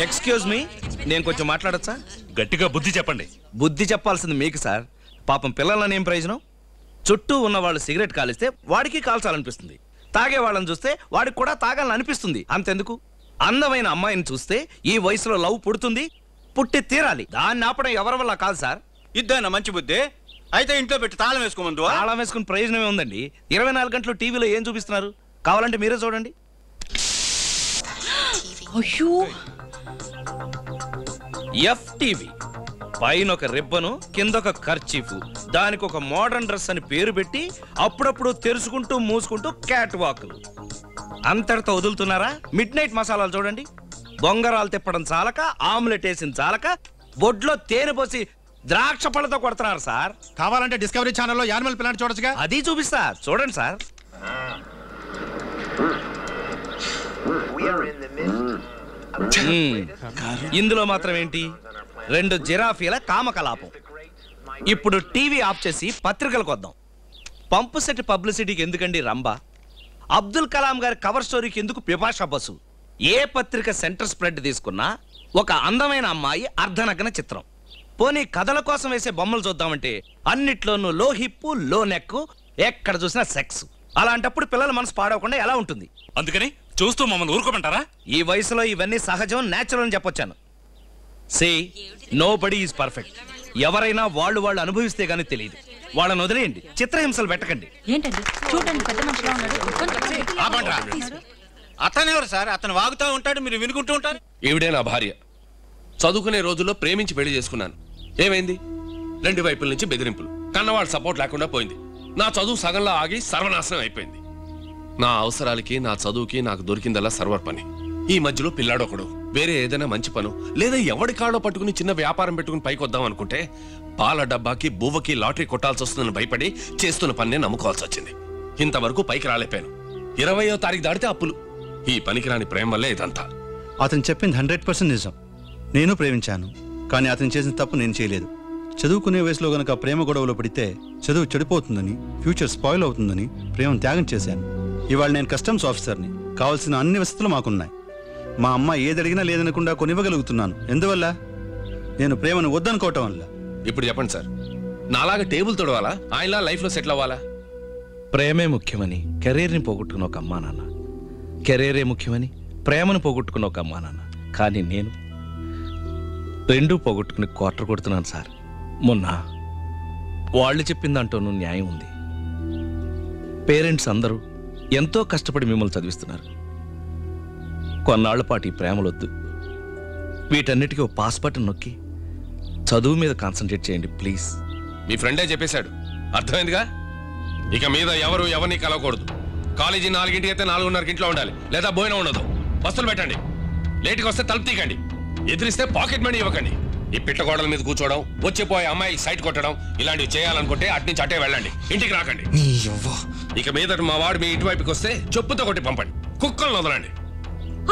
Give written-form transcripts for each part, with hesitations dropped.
Excuse me, నేను కొంచెం మాట్లాడచ్చా? గట్టిగా బుద్ధి చెప్పండి. బుద్ధి చెప్పాల్సింది మీకు సార్. పాపం పిల్లలని ఏం ప్రయోజనం? చుట్టూ ఉన్న వాళ్ళు సిగరెట్ కాలిస్తే వాడికి కాల్చాలనిపిస్తుంది, తాగే వాళ్ళని చూస్తే వాడికి కూడా తాగాలని అనిపిస్తుంది. అంతెందుకు, అందమైన అమ్మాయిని చూస్తే ఈ వయసులో లవ్ పుడుతుంది, పుట్టి తీరాలి. దాన్ని ఆపడం ఎవరి వల్ల కాదు సార్. ఇద్దరు మంచి బుద్ధి అయితే ఇంట్లో పెట్టి తాళం వేసుకోమందు. తాళం వేసుకుని ప్రయోజనమే ఉందండి. 24 గంటలు టీవీలో ఏం చూపిస్తున్నారు? కావాలంటే మీరే చూడండి. FTV పైన ఒక రిబ్బను, కింద ఒక కర్చీఫ్, దానికి ఒక మోడర్న్ డ్రెస్ అని పేరు పెట్టి అప్పుడప్పుడు తెరుచుకుంటూ మూసుకుంటూ క్యాట్ వాక్లు. అంతటితో వదులుతున్నారా? మిడ్ నైట్ మసాలాలు చూడండి. బొంగరాలు తిప్పడం చాలక, ఆమ్లెట్ వేసిన చాలక, బొడ్లో తేనె పోసి ద్రాక్ష పళ్ళతో కొడుతున్నారు సార్. కావాలంటే డిస్కవరీ ఛానల్లో యానిమల్ ప్లాంట్ చూడొచ్చుగా. అది చూపిస్తా, చూడండి సార్. ఇందులో మాత్రం ఏంటి? 2 జిరాఫీల కామకలాపం. ఇప్పుడు టీవీ ఆఫ్ చేసి పత్రికలకు వద్దాం. పంపు సెట్ పబ్లిసిటీకి ఎందుకండి రంభ? అబ్దుల్ కలాం గారి కవర్ స్టోరీకి ఎందుకు పిపాషా బసు? ఏ పత్రిక సెంటర్ స్ప్రెడ్ తీసుకున్నా ఒక అందమైన అమ్మాయి అర్ధనగ్న చిత్రం. పోనీ కథల కోసం వేసే బొమ్మలు చూద్దామంటే అన్నిట్లోనూ లో హిప్పు, లో నెక్, ఎక్కడ చూసినా సెక్స్. అలాంటప్పుడు పిల్లల మనసు పాడవకుండా ఎలా ఉంటుంది? అందుకని చూస్తూ మమ్మల్ని ఊరుకోమంటారా? ఈ వయసులో ఇవన్నీ సహజం, నేచురల్ అని చెప్పొచ్చాను. సే నోబడీ ఈజ్ పర్ఫెక్ట్. ఎవరైనా వాళ్ళు అనుభవిస్తే గానీ తెలియదు. వాళ్ళని వదిలేయండి, చిత్రహింసలు పెట్టకండి. అతనెవరు సార్? అతను వాగుతూ ఉంటాడు, మీరు వినుకుంటూ ఉంటారు. ఈవిడే నా భార్య. చదువుకునే రోజుల్లో ప్రేమించి పెళ్లి చేసుకున్నాను. ఏమైంది? 2 వైపుల నుంచి బెదిరింపులు, కన్నవాళ్ళ సపోర్ట్ లేకుండా పోయింది. నా చదువు సగంలో ఆగి సర్వనాశనం అయిపోయింది. నా అవసరాలకి, నా చదువుకి నాకు దొరికిందల్లా సర్వర్ పని. ఈ మధ్యలో పిల్లాడొకడు వేరే ఏదైనా మంచి పను లేదా ఎవడి కాళ్ళో పట్టుకుని చిన్న వ్యాపారం పెట్టుకుని పైకి వద్దాం అనుకుంటే పాల డబ్బాకి, బువ్వకి లాటరీ కొట్టాల్సి వస్తుందని భయపడి చేస్తున్న పన్నే నమ్ముకోవాల్సి వచ్చింది. ఇంతవరకు పైకి రాలేపాను. 20వ తారీఖు దాటితే అప్పులు. ఈ పనికిరాని ప్రేమ వల్లే ఇదంతా. అతను చెప్పింది 100% నిజం. నేను ప్రేమించాను, కానీ అతను చేసిన తప్పు నేను చేయలేదు. చదువుకునే వయసులో గనక ప్రేమ గొడవలో పడితే చదువు చెడిపోతుందని, ఫ్యూచర్ స్పాయిల్ అవుతుందని ప్రేమను త్యాగం చేశాను. ఇవాళ నేను కస్టమ్స్ ఆఫీసర్ని. కావాల్సిన అన్ని వసతులు మాకున్నాయి. మా అమ్మ ఏదడిగినా లేదనకుండా కొనివ్వగలుగుతున్నాను. ఎందువల్ల? నేను ప్రేమను వద్దనుకోవటం వల్ల. ఇప్పుడు చెప్పండి సార్, నాలాగా టేబుల్ తొడవాలా, ఆయనలా లైఫ్లో సెటిల్ అవ్వాలా? ప్రేమే ముఖ్యమని కెరీర్ని పోగొట్టుకున్న ఒక అమ్మా నాన్న, కెరీరే ముఖ్యమని ప్రేమను పోగొట్టుకున్న ఒక అమ్మా నాన్న. కానీ నేను 2 పోగొట్టుకుని క్వార్టర్ కొడుతున్నాను సార్. మొన్న వాళ్ళు చెప్పిన దాంట్లోనూ న్యాయం ఉంది. పేరెంట్స్ అందరూ ఎంతో కష్టపడి మిమ్మల్ని చదివిస్తున్నారు. కొన్నాళ్ల పాటు ఈ ప్రేమలొద్దు. వీటన్నిటికీ ఓ పాస్ బటన్ నొక్కి చదువు మీద కాన్సన్ట్రేట్ చేయండి ప్లీజ్. మీ ఫ్రెండే చెప్పేశాడు, అర్థమైందిగా? ఇక మీద ఎవరు ఎవరిని కలవకూడదు. కాలేజీ 4ంటికి అయితే 4:30కి ఇంట్లో ఉండాలి, లేదా భోజనం ఉండదు. బస్సులు పెట్టండి, లేటుకి వస్తే తలుపు తీకండి, ఎదిరిస్తే పాకెట్ మనీ ఇవ్వకండి. ఈ పిట్టగోడల మీద కూర్చోవడం, వచ్చిపోయే అమ్మాయి సైట్ కొట్టడం, ఇలాంటివి చేయాలనుకుంటే అట్నుంచి అటే వెళ్ళండి, ఇంటికి రాకండి. ఇక మీదట మా వాడు మీ ఇంటివైపుకి వస్తే చెప్పుతో కొట్టి పంపండి, కుక్కలను వదలండి.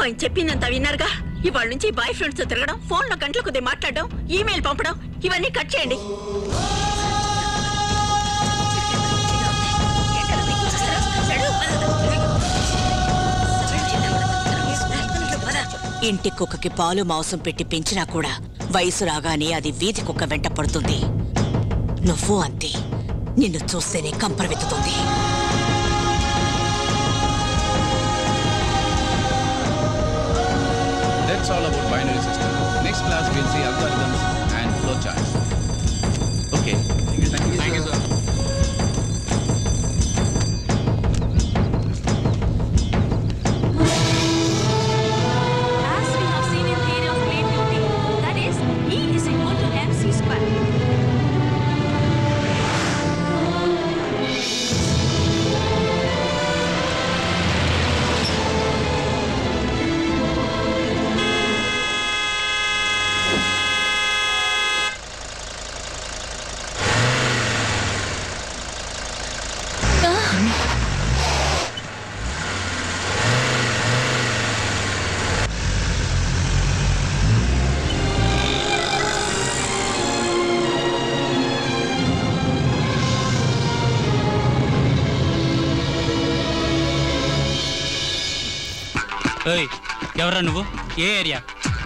ఆయన చెప్పినంత విన్నారుగా. ఇవాళ నుంచి బాయ్ ఫ్రెండ్స్ తో తిరగడం, ఫోన్ లో గంటల కొద్ది మాట్లాడడం, ఈమెయిల్ పంపడం, ఇవన్నీ కట్ చేయండి. ఇంటి కుక్కకి పాలు మాంసం పెట్టి పెంచినా కూడా వయసు రాగానే అది వీధి కుక్క వెంట పడుతుంది. నువ్వు అంతే, నిన్ను చూస్తేనే కంపరవెత్తుతుంది. That's all about binary system. Next class we'll see algorithms and flowcharts. Okay. Thank you, sir. As we have seen in theory of relativity, that is, E is equal to mc square. ఎవరా నువ్వు? ఏ area?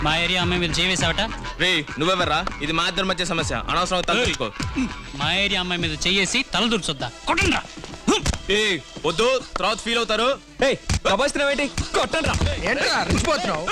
మా area అమ్మాయి మీద చేవేసావట. రే నువ్వెవర్రా? ఇది మా ఇద్దరి మధ్య సమస్య, అనవసరంగా తలచుకో. మా ఏరియా అమ్మాయి మీద చెయ్యేసి తల దూర్చొద్దా? కొట్టండ్రా. ఏ వద్దు, తర్వాత ఫీల్ అవుతారు. ఏంట్రా రెచ్చిపోతున్నావు?